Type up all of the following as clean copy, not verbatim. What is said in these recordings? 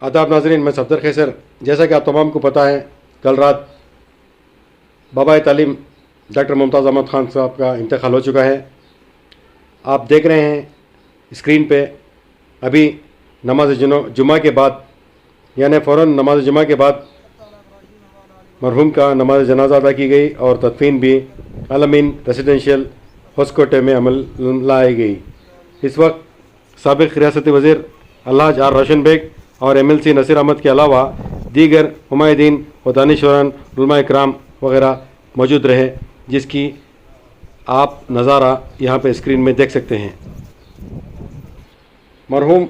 आदाब नाज़रीन, मैं सफदर खैसर। जैसा कि आप तमाम को पता है, कल रात बाबा तालीम डॉक्टर मुमताज़ अहमद ख़ान साहब का इंतकाल हो चुका है। आप देख रहे हैं स्क्रीन पे अभी नमाज जुमा के बाद, यानी फ़ौरन नमाज जुमा के बाद मरहूम का नमाज जनाजा अदा की गई और तदफीन भी अल-अमीन रेसिडेंशियल होस्कोटे में अमल लाई गई। इस वक्त साबिक़ रियासती वज़ीर अलहाज आर रोशन बेग और MLC नसीर अहमद के अलावा दीगर हुमायूदीन व दानिशवरान उलमा इकराम वगैरह मौजूद रहे, जिसकी आप नज़ारा यहाँ पे स्क्रीन में देख सकते हैं। मरहूम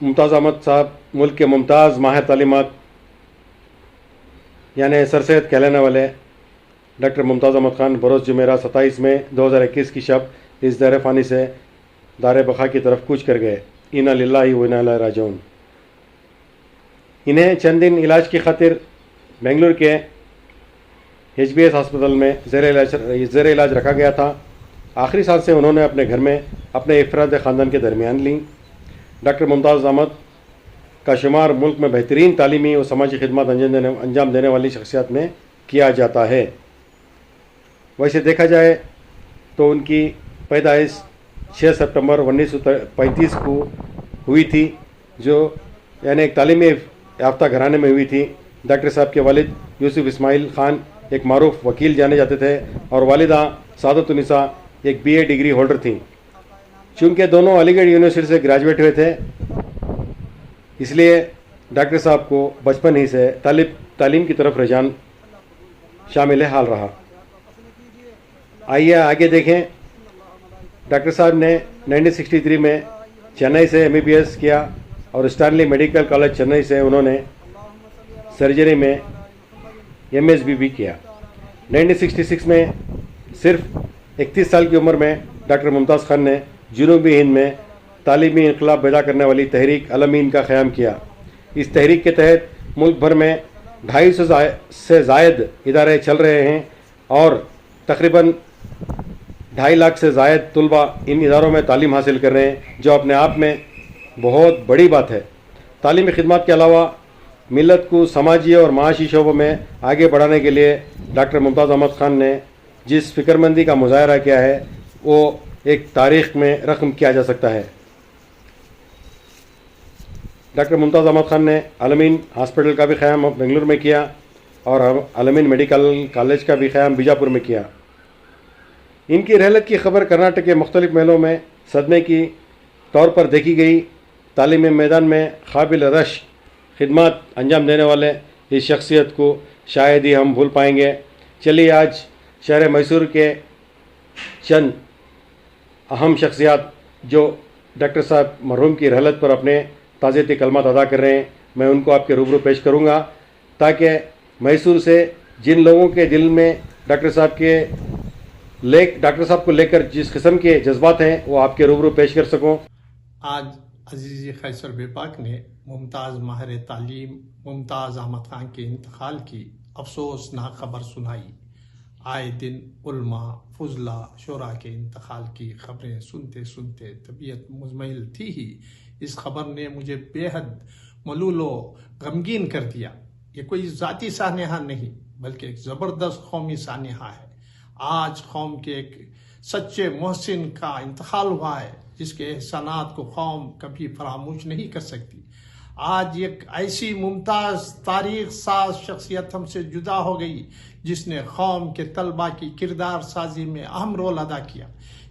मुमताज़ अहमद साहब मुल्क के मुमताज़ माहिर तालीमात यानी सर सैयद कहलाने वाले डॉक्टर मुमताज़ अहमद ख़ान बरोज़ जुमेरात 27 मई 2021 की शब इस दर फ़ानी से दार बक़ा की तरफ कूच कर गए। इन्ना लिल्लाहि व इन्ना इलैहि राजिऊन। इन्हें चंद दिन इलाज की खातिर बेंगलुरु के HBS हॉस्पिटल में ज़ेर इलाज रखा गया था। आखिरी सांसें से उन्होंने अपने घर में अपने अफराद ख़ानदान के दरमियान लीं। डॉक्टर मुमताज़ अहमद का शुमार मुल्क में बेहतरीन तालीमी और समाजी खिदमत अंजाम देने वाली शख्सियत में किया जाता है। वैसे देखा जाए तो उनकी पैदाइश 6 सितंबर 1935 को हुई थी, जो यानी एक तालीमी याफ्ता घराने में हुई थी। डॉक्टर साहब के वालिद यूसुफ इस्माइल ख़ान एक मारूफ वकील जाने जाते थे और वालिदा सादतुन्निसा एक BA डिग्री होल्डर थीं। चूँकि दोनों अलीगढ़ यूनिवर्सिटी से ग्रेजुएट हुए थे, इसलिए डॉक्टर साहब को बचपन ही से तालीम की तरफ रुझान शामिल हाल रहा। आइए आगे देखें। डॉक्टर साहब ने 1963 में चेन्नई से MBBS किया और स्टानली मेडिकल कॉलेज चेन्नई से उन्होंने सर्जरी में MSB भी किया। 1966 में सिर्फ 31 साल की उम्र में डॉक्टर मुमताज़ ख़ान ने जनूबी हिंद में तालीमी इनकलाब पैदा करने वाली तहरीक अल-अमीन का क़याम किया। इस तहरीक के तहत मुल्क भर में 250 से ज़ायद इदारे चल रहे हैं और तकरीबन 2.5 लाख से ज़ायद तुलबा इन इदारों में तालीम हासिल कर रहे हैं, जो अपने आप में बहुत बड़ी बात है। तालीमी खिदमत के अलावा मिलत को समाजी और माशी शोबों में आगे बढ़ाने के लिए डॉक्टर मुमताज़ अहमद ख़ान ने जिस फ़िक्रमंदी का मुज़ाहरा किया है, वो एक तारीख़ में रकम किया जा सकता है। डॉक्टर मुमताज़ अहमद ख़ान ने अल-अमीन हॉस्पिटल का भी क़याम बेंगलुरु में किया और अल-अमीन मेडिकल कॉलेज का भी क़याम बीजापुर में किया। इनकी रहलत की खबर कर्नाटक के मुख्तलिफ़ महलों में सदमे की तौर पर देखी गई। तालीमी मैदान में काबिल रश खिदमत अंजाम देने वाले इस शख्सियत को शायद ही हम भूल पाएंगे। चलिए आज शहर मैसूर के चंद अहम शख्सियत जो डॉक्टर साहब मरहूम की रहलत पर अपने ताज़ियती कलमात अदा कर रहे हैं, मैं उनको आपके रूबरू पेश करूँगा, ताकि मैसूर से जिन लोगों के दिल में डॉक्टर साहब को लेकर जिस किस्म के जज्बात हैं, वो आपके रूबरू पेश कर सकूँ। आज अजीज़ खैसर बेपाक ने मुमताज़ माहिर तालीम मुमताज़ अहमद ख़ान के इंतकाल की अफसोसनाक खबर सुनाई। आए दिन उल्मा फुजला शोरा के इंतकाल की खबरें सुनते सुनते तबीयत मुज़म्मिल थी ही इस खबर ने मुझे बेहद मलूलो गमगीन कर दिया। ये कोई ज़ाती सानेहा नहीं, बल्कि एक ज़बरदस्त कौमी सानेहा है। आज कौम के एक सच्चे मोहसिन का इंतकाल हुआ है, जिसके एहसानात को कौम कभी फरामोश नहीं कर सकती। आज एक ऐसी मुमताज़ तारीख़ साज शख्सियत हमसे जुदा हो गई, जिसने कौम के तलबा की किरदार साजी में अहम रोल अदा किया।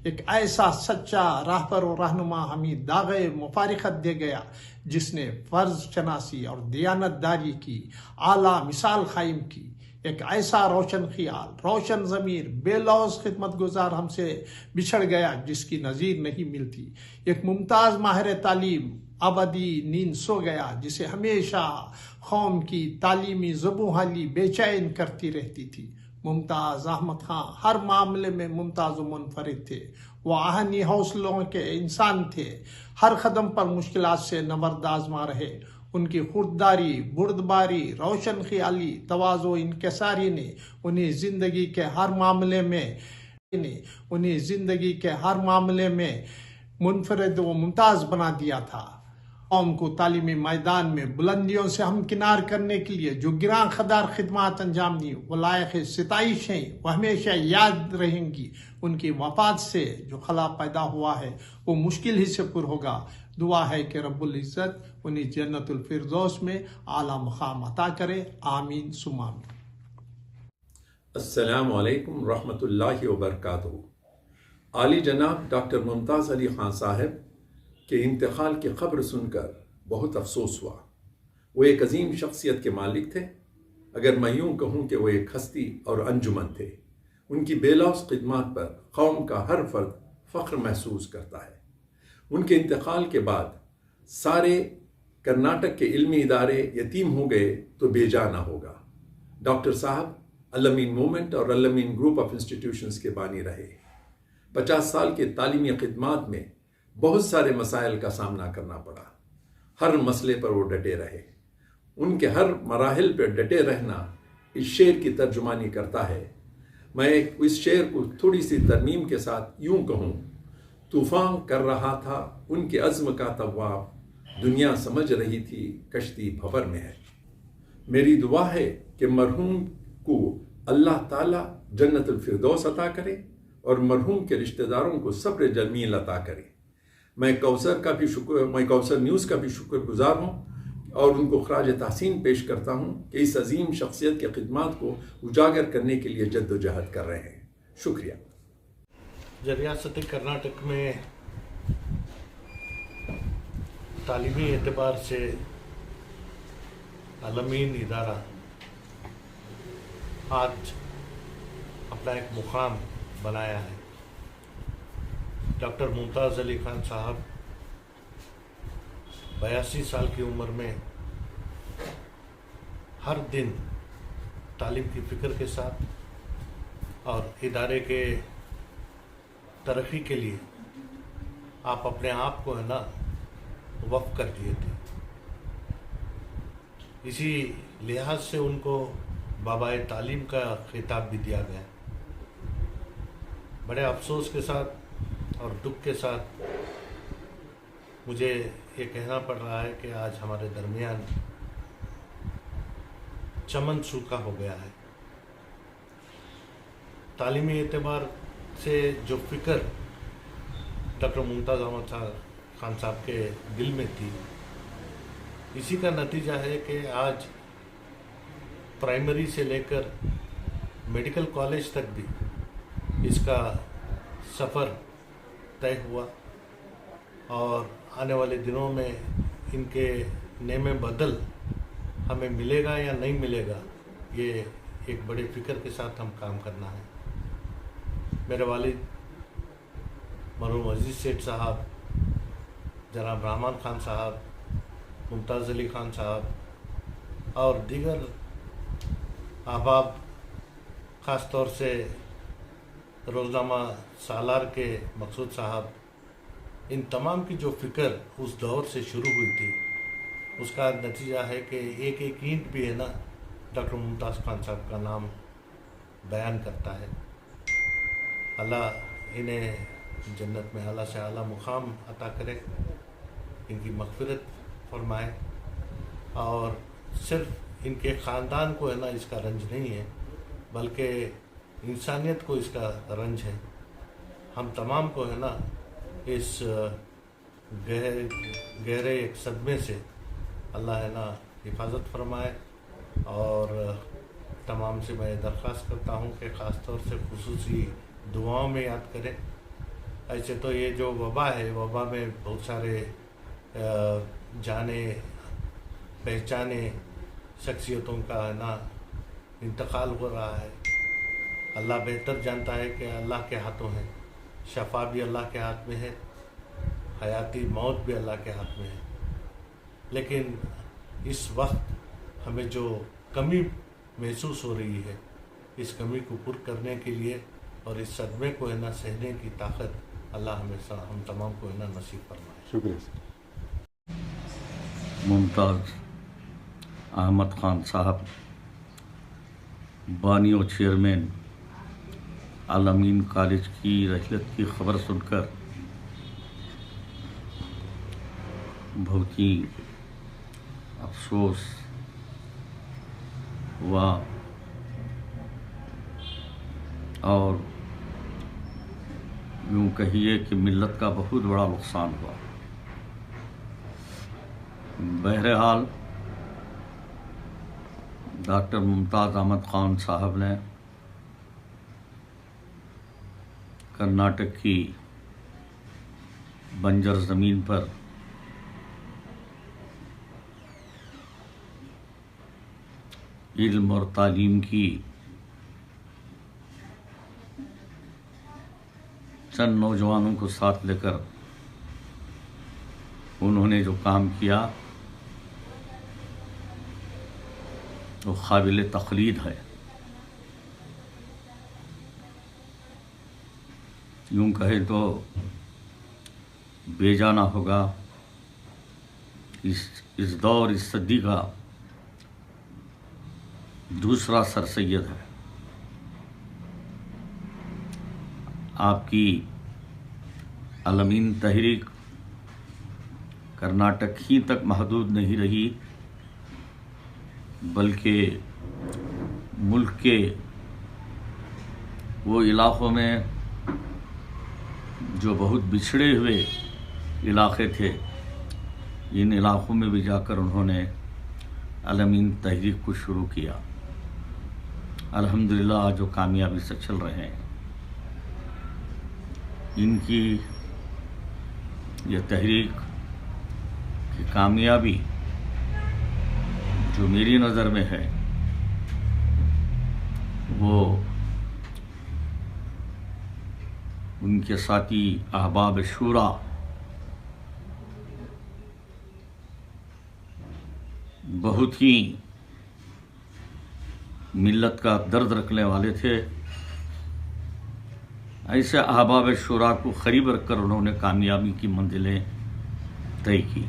एक ऐसा सच्चा राहबर और रहनुमा हमें दाग़े मुफारिकत दे गया, जिसने फ़र्ज़ शनासी और दियानतदारी की आला मिसाल कायम की। एक ऐसा रोशन ख्याल, रोशन ज़मीर, बेलौस खिदमत गुजार हमसे बिछड़ गया, जिसकी नज़ीर नहीं मिलती। एक मुमताज़ माहिर तालीम अबदी नींद सो गया, जिसे हमेशा कौम की तालीमी ज़बूहाली बेचैन करती रहती थी। मुमताज़ अहमद ख़ान हर मामले में मुमताज़ मुनफरिद थे। वो आहनी हौसलों के इंसान थे। हर कदम पर मुश्किलात से नबर्द आज़मा रहे। उनकी खुददारी, बुर्दबारी, रोशन ख्याली, तवाज़ो, इनकिसारी ने उन्हें ज़िंदगी के हर मामले में मुनफरिद व मुमताज़ बना दिया था। قوم کو تعلیمی میدان میں بلندیوں سے ہمکنار کرنے کے لیے جو گراں قدر خدمات انجام دی وہ لائق ستائش ہیں، وہ ہمیشہ یاد رہیں گی۔ ان کی وفات سے جو خلا پیدا ہوا ہے وہ مشکل ہی سے پر ہوگا۔ دعا ہے کہ رب العزت انہیں جنت الفردوس میں اعلیٰ مقام عطا کرے، آمین ثم آمین۔ السلام علیکم ورحمۃ اللہ وبرکاتہ۔ عالی جناب ڈاکٹر ممتاز علی خان صاحب کے انتقال کی خبر سن کر بہت افسوس ہوا۔ وہ ایک عظیم شخصیت کے مالک تھے، اگر میں یوں کہوں کہ وہ ایک ہستی اور انجمن تھے۔ ان کی بے لوث خدمات پر قوم کا ہر فرد فخر محسوس کرتا ہے۔ ان کے انتقال کے بعد سارے کرناٹک کے علمی ادارے یتیم ہو گئے تو بے جا نہ ہوگا۔ ڈاکٹر صاحب الامین موومنٹ اور الامین گروپ آف انسٹیٹیوشنز کے بانی رہے۔ 50 سال کے تعلیمی خدمات میں بہت سارے مسائل کا سامنا کرنا پڑا۔ ہر مسئلے پر وہ ڈٹے رہے۔ ان کے ہر مراحل پر ڈٹے رہنا اس شعر کی ترجمانی کرتا ہے۔ میں اس شعر کو تھوڑی سی ترمیم کے ساتھ یوں کہوں: طوفان کر رہا تھا ان کے عزم کا طواف، دنیا سمجھ رہی تھی کشتی بھور میں ہے۔ میری دعا ہے کہ مرحوم کو اللہ تعالیٰ جنت الفردوس عطا کرے اور مرحوم کے رشتہ داروں کو صبر جمیل عطا کرے۔ میں کوثر نیوز کا بھی شکر گزار ہوں اور ان کو خراج تحسین پیش کرتا ہوں کہ اس عظیم شخصیت کے خدمات کو اجاگر کرنے کے لیے جد و جہد کر رہے ہیں۔ شکریہ۔ ریاست کرناٹک میں تعلیمی اعتبار سے الامین ادارہ آج اپنا ایک مقام بنایا ہے۔ ڈاکٹر ممتاز علی خان صاحب 82 سال کی عمر میں ہر دن تعلیم کی فکر کے ساتھ اور ادارے کے ترقی کے لیے آپ اپنے آپ کو وقف کر دیے تھے۔ اسی لحاظ سے ان کو بابائے تعلیم کا خطاب بھی دیا گیا۔ بڑے افسوس کے ساتھ اور دکھ کے ساتھ مجھے یہ کہنا پڑ رہا ہے کہ آج ہمارے درمیان چمن سوکھا ہو گیا ہے۔ تعلیمی اعتبار سے جو فکر ڈاکٹر ممتاز احمد خان صاحب کے دل میں تھی، اسی کا نتیجہ ہے کہ آج پرائمری سے لے کر میڈیکل کالج تک بھی اس کا سفر طے ہوا، اور آنے والے دنوں میں ان کے نعم بدل ہمیں ملے گا یا نہیں ملے گا، یہ ایک بڑے فکر کے ساتھ ہم کام کرنا ہے۔ میرے والد مرحوم عزیز سیٹھ صاحب، جناب رحمان خان صاحب، ممتاز علی خان صاحب اور دیگر احباب، خاص طور سے روزنامہ سالار کے مقصود صاحب، ان تمام کی جو فکر اس دور سے شروع ہوئی تھی، اس کا نتیجہ ہے کہ ایک ایک اینٹ بھی ڈاکٹر ممتاز خان صاحب کا نام بیان کرتا ہے۔ اللہ انہیں جنت میں اعلیٰ سے اعلیٰ مقام عطا کرے، ان کی مغفرت فرمائے، اور صرف ان کے خاندان کو اس کا رنج نہیں ہے، بلکہ انسانیت کو اس کا رنج ہے۔ ہم تمام کو اس گہرے ایک صدمے سے اللہ حفاظت فرمائے، اور تمام سے میں درخواست کرتا ہوں کہ خاص طور سے خصوصی دعاؤں میں یاد کریں۔ ایسے تو یہ جو وبا ہے، وبا میں بہت سارے جانے پہچانے شخصیتوں کا انتقال ہو رہا ہے۔ اللہ بہتر جانتا ہے کہ اللہ کے ہاتھوں ہے، شفا بھی اللہ کے ہاتھ میں ہے، حیاتی موت بھی اللہ کے ہاتھ میں ہے۔ لیکن اس وقت ہمیں جو کمی محسوس ہو رہی ہے، اس کمی کو پر کرنے کے لیے اور اس صدمے کو سہنے کی طاقت اللہ ہم تمام کو نصیب فرمائے۔ شکریہ۔ ممتاز احمد خان صاحب، بانی و چیئرمین الامین کالج کی رحلت کی خبر سن کر बहुत ही अफसोस हुआ और यूँ कहिए कि मिल्लत का बहुत बड़ा नुकसान हुआ। बहरहाल डॉक्टर मुमताज़ अहमद ख़ान साहब ने कर्नाटक की बंजर ज़मीन पर इल्म और तालीम की चंद नौजवानों को साथ लेकर उन्होंने जो काम किया वो काबिल तक़लीद है। यूँ कहे तो बेजाना होगा इस दौर इस सदी का दूसरा सर सैयद है। आपकी अलमीन तहरीक कर्नाटक ही तक महदूद नहीं रही, बल्कि मुल्क के वो इलाक़ों में जो बहुत बिछड़े हुए इलाक़े थे, इन इलाक़ों में भी जाकर उन्होंने अलमीन तहरीक को शुरू किया। अल्हम्दुलिल्लाह आज जो कामयाबी से चल रहे हैं। इनकी ये तहरीक की कामयाबी जो मेरी नज़र में है वो उनके साथी अहबाब शूरा बहुत ही मिल्लत का दर्द रखने वाले थे। ऐसे अहबाब शूरा को करीब रखकर उन्होंने कामयाबी की मंजिलें तय की।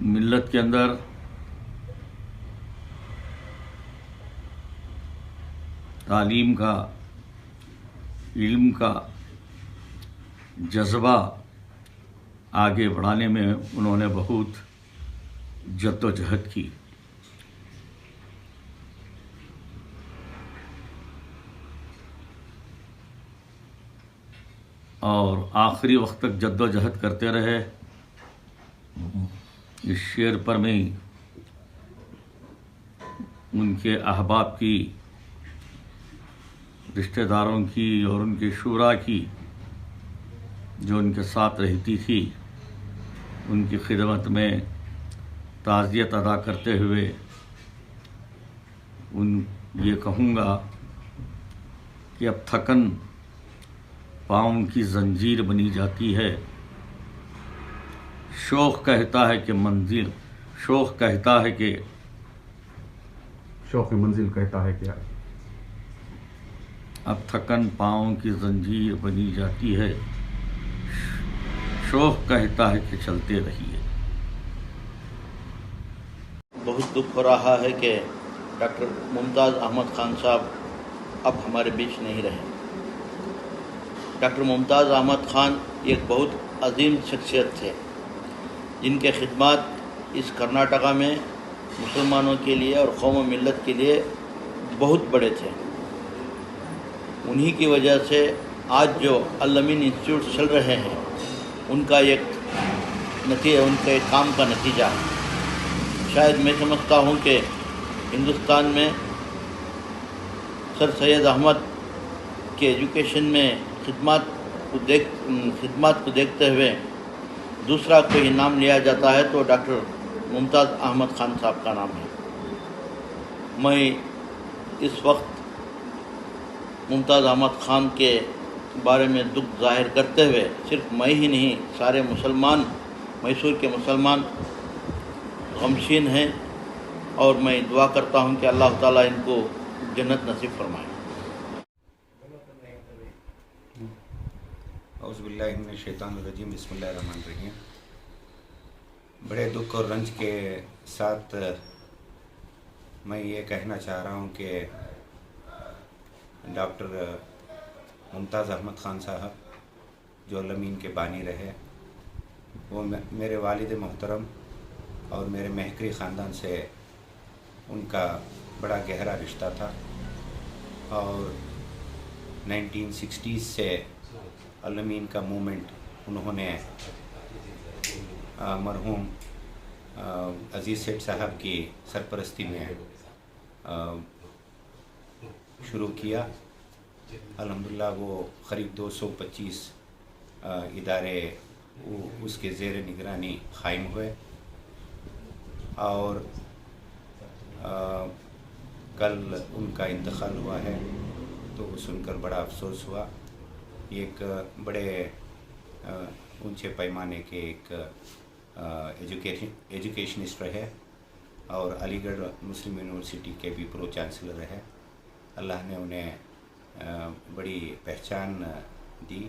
मिल्लत के अंदर तालीम का, इल्म का जज्बा आगे बढ़ाने में उन्होंने बहुत जद्दोजहद की। और आखिरी वक्त तक जद्दोजहद करते रहे। इस शेर पर मैं उनके अहबाब की, रिश्तेदारों की और उनके शूरा की जो उनके साथ रहती थी, उनकी खिदमत में ताज़ियत अदा करते हुए ये कहूँगा कि अब थकन पाँव की जंजीर बनी जाती है। शौक़ कहता है कि मंजिल, शौक़ कहता है कि शौक़ मंजिल कहता है क्या। अब थकन पाँव की जंजीर बनी जाती है, शौक़ कहता है कि चलते रहिए। बहुत दुख हो रहा है कि डॉक्टर मुमताज़ अहमद ख़ान साहब अब हमारे बीच नहीं रहे। डॉक्टर मुमताज़ अहमद ख़ान एक बहुत अजीम शख्सियत थे, जिनके खिदमात इस कर्नाटका में मुसलमानों के लिए और कौम मिल्लत के लिए बहुत बड़े थे। उन्हीं की वजह से आज जो अल-अमीन इंस्टीट्यूट चल रहे हैं, उनका एक नतीजा, उनके एक काम का नतीजा है। शायद मैं समझता हूँ कि हिंदुस्तान में सर सैयद अहमद के एजुकेशन में खिदमत को देखते हुए दूसरा कोई नाम लिया जाता है तो डॉक्टर मुमताज़ अहमद ख़ान साहब का नाम है। मैं इस वक्त मुमताज़ अहमद ख़ान के बारे में दुख जाहिर करते हुए सिर्फ मैं ही नहीं, सारे मुसलमान, मैसूर के मुसलमान गमशीन हैं और मैं दुआ करता हूं कि अल्लाह ताला इनको जन्नत नसीब फरमाए। औज़ुबिल्लाहि मिनश शैतानिर रजीम, बिस्मिल्लाहिर रहमानिर रहीम। बड़े दुख और रंज के साथ मैं ये कहना चाह रहा हूँ कि डॉक्टर मुमताज़ अहमद ख़ान साहब जो अलमीन के बानी रहे, वो मेरे वालिद मोहतरम और मेरे महकरी ख़ानदान से उनका बड़ा गहरा रिश्ता था और 1960s से अलमीन का मूवमेंट उन्होंने मरहूम अज़ीज़ सेठ साहब की सरपरस्ती में शुरू किया। अल्हम्दुलिल्लाह वो क़रीब 225 इदारे उसके ज़ेर निगरानी क़ायम हुए और कल उनका इंतकाल हुआ है, तो वो सुनकर बड़ा अफसोस हुआ। एक बड़े ऊंचे पैमाने के एक एजुकेशनिस्ट रहे और अलीगढ़ मुस्लिम यूनिवर्सिटी के भी प्रो चांसलर रहे। अल्लाह ने उन्हें बड़ी पहचान दी।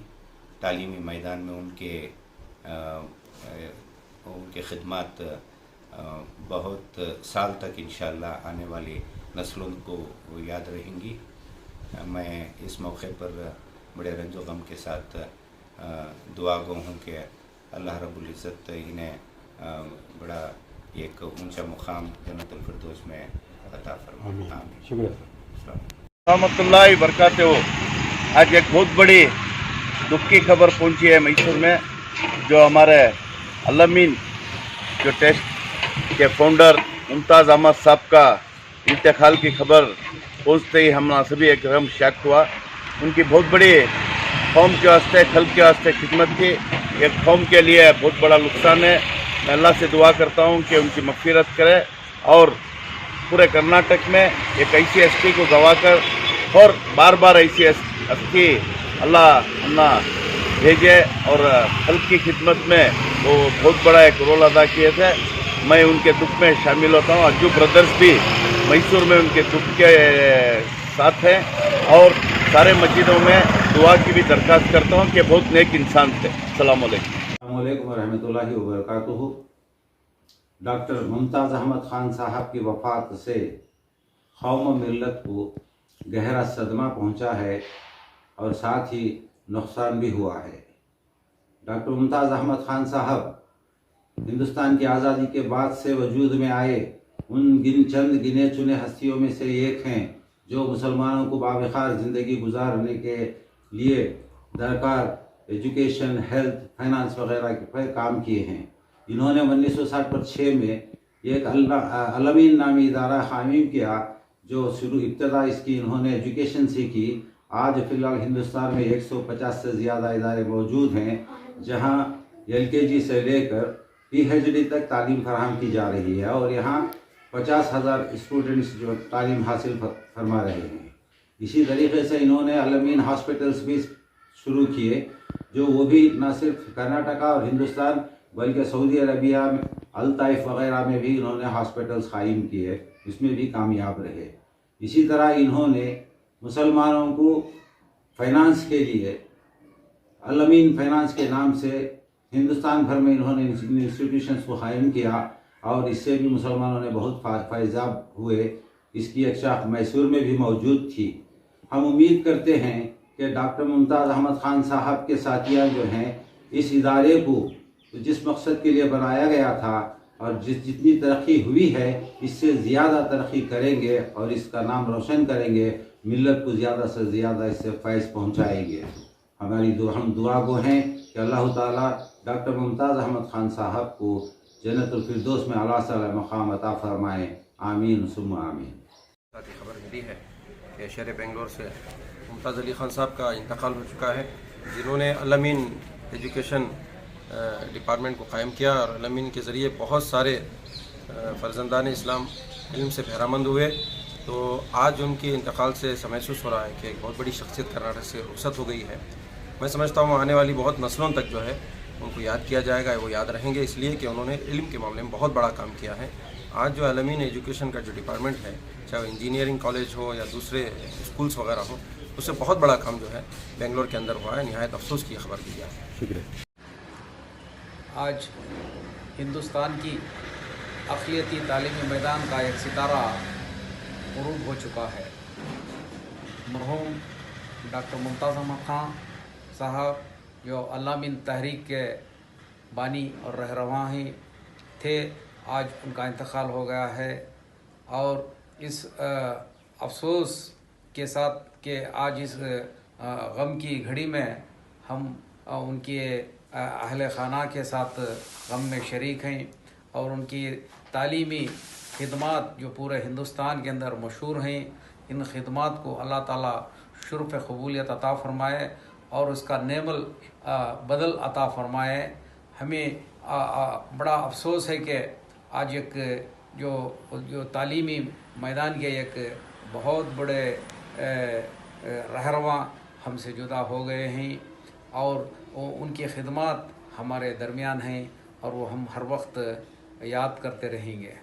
तालीमी मैदान में उनके खिदमत बहुत साल तक इंशाअल्लाह आने वाली नस्लों को याद रहेंगी। मैं इस मौके पर बड़े रंजो गम के साथ दुआ गो हूँ कि अल्लाह रब्बुल इज़्ज़त इन्हें बड़ा एक ऊंचा मुकाम जन्नतुल फिरदौस में अता फरमाए। आमीन। शुक्रिया। रहमतुल्लाहि बरकातहू। आज एक बहुत बड़ी दुख की खबर पहुंची है मैसूर में, जो हमारे अलमीन जो टेस्ट के फाउंडर मुमताज़ अहमद साहब का इंतकाल की खबर पहुंचते ही हम सभी एकदम शॉक हुआ। उनकी बहुत बड़ी कौम के वास्ते, खल्क के वास्ते खिदमत थी। एक कौम के लिए बहुत बड़ा नुकसान है। मैं अल्लाह से दुआ करता हूँ कि उनकी मग़फ़िरत करे और पूरे कर्नाटक में एक ऐसी हस्ती को गंवाकर और बार बार ऐसी हस्ती अल्लाह भेजे और खल्क की खिदमत में वो बहुत बड़ा एक रोल अदा किए थे। मैं उनके दुख में शामिल होता हूँ। अज्जू ब्रदर्स भी मैसूर में उनके दुख के साथ हैं और सारे मस्जिदों में दुआ की भी दरख्वास्त करता हूँ कि बहुत नेक इंसान थे। अस्सलाम वालेकुम रहमतुल्लाहि व बरकातुहू। डॉक्टर मुमताज़ अहमद ख़ान साहब की वफ़ात से कौम मिल्लत को गहरा सदमा पहुंचा है और साथ ही नुकसान भी हुआ है। डॉक्टर मुमताज़ अहमद ख़ान साहब हिंदुस्तान की आज़ादी के बाद से वजूद में आए उन चंद गिने चुने हस्तियों में से एक हैं जो मुसलमानों को बावक़ार ज़िंदगी गुजारने के लिए दरकार एजुकेशन, हेल्थ, फाइनेंस वगैरह पर काम किए हैं। इन्होंने 1960 में एक अलमीन नामी इदारा कायम किया, जो शुरू इब्तदा इसकी इन्होंने एजुकेशन से की। आज फ़िलहाल हिंदुस्तान में 150 से ज़्यादा इदारे मौजूद हैं, जहां LKG से लेकर PhD तक तालीम फराहम की जा रही है और यहाँ 50,000 स्टूडेंट्स जो तालीम हासिल फरमा रहे हैं। इसी तरीके से इन्होंने अलमीन हॉस्पिटल्स भी शुरू किए, जो वो भी न सिर्फ कर्नाटका और हिंदुस्तान बल्कि सऊदी अरबिया में अल-ताइफ वगैरह में भी इन्होंने हॉस्पिटल्स कायम किए, इसमें भी कामयाब रहे। इसी तरह इन्होंने मुसलमानों को फाइनेंस के लिए अलमीन फाइनेंस के नाम से हिंदुस्तान भर में इन्होंने इंस्टीट्यूशंस को कायम किया और इससे भी मुसलमानों ने बहुत फायजाब हुए। इसकी एक शाख मैसूर में भी मौजूद थी। हम उम्मीद करते हैं कि डॉक्टर मुमताज़ अहमद ख़ान साहब के साथियाँ जो हैं, इस इदारे को जिस मकसद के लिए बनाया गया था और जितनी तरक्की हुई है, इससे ज़्यादा तरक्की करेंगे और इसका नाम रोशन करेंगे, मिल्लत को ज़्यादा से ज़्यादा इससे फैज़ पहुँचाएंगे। हम दुआ गो हैं कि अल्लाह ताला डॉक्टर मुमताज़ अहमद ख़ान साहब को जन्नतुल फिरदौस में आला साला मकाम अता फरमाएँ। आमीन सुम्मा आमीन। खबर मिली है कि शहर बेंगलोर से मुमताज़ अली ख़ान साहब का इंतकाल हो चुका है, जिन्होंने अलमीन एजुकेशन डिपार्टमेंट को कायम किया और अलमीन के ज़रिए बहुत सारे फ़र्जंदान इस्लाम इल्म से बहरामंद हुए। तो आज उनके इंतकाल से महसूस हो रहा है कि एक बहुत बड़ी शख्सियत कर्नाटक से रुखसत हो गई है। मैं समझता हूँ आने वाली बहुत नस्लों तक जो है उनको याद किया जाएगा, वो याद रहेंगे इसलिए कि उन्होंने इल्म के मामले में बहुत बड़ा काम किया है। आज जो अलमीन एजुकेशन का जो डिपार्टमेंट है, चाहे वो इंजीनियरिंग कॉलेज हो या दूसरे स्कूल्स वगैरह हो, उससे बहुत बड़ा काम जो है बेंगलोर के अंदर हुआ है। निहायत अफसोस की खबर दी है। शुक्रिया। आज हिंदुस्तान की अक़लियती तालीमी मैदान का एक सितारा ग़ुरूब हो चुका है। मरहूम डॉक्टर मुमताज़ अहमद ख़ान साहब जो अल्लामीन तहरीक के बानी और रहनुमा ही थे, आज उनका इंतकाल हो गया है। और इस अफसोस के साथ कि आज इस गम की घड़ी में हम उनके अहले खाना के साथ गम में शरीक हैं और उनकी तालीमी खिदमात जो पूरे हिंदुस्तान के अंदर मशहूर हैं, इन खिदमात को अल्लाह ताला शुरफ़ क़बूलियत अता फ़रमाए और उसका नेमल बदल अता फ़रमाए। हमें बड़ा अफसोस है कि आज एक जो तालीमी मैदान के एक बहुत बड़े रहनुमा हमसे जुदा हो गए हैं और उनकी खिदमत हमारे दरमियान हैं और वो हम हर वक्त याद करते रहेंगे।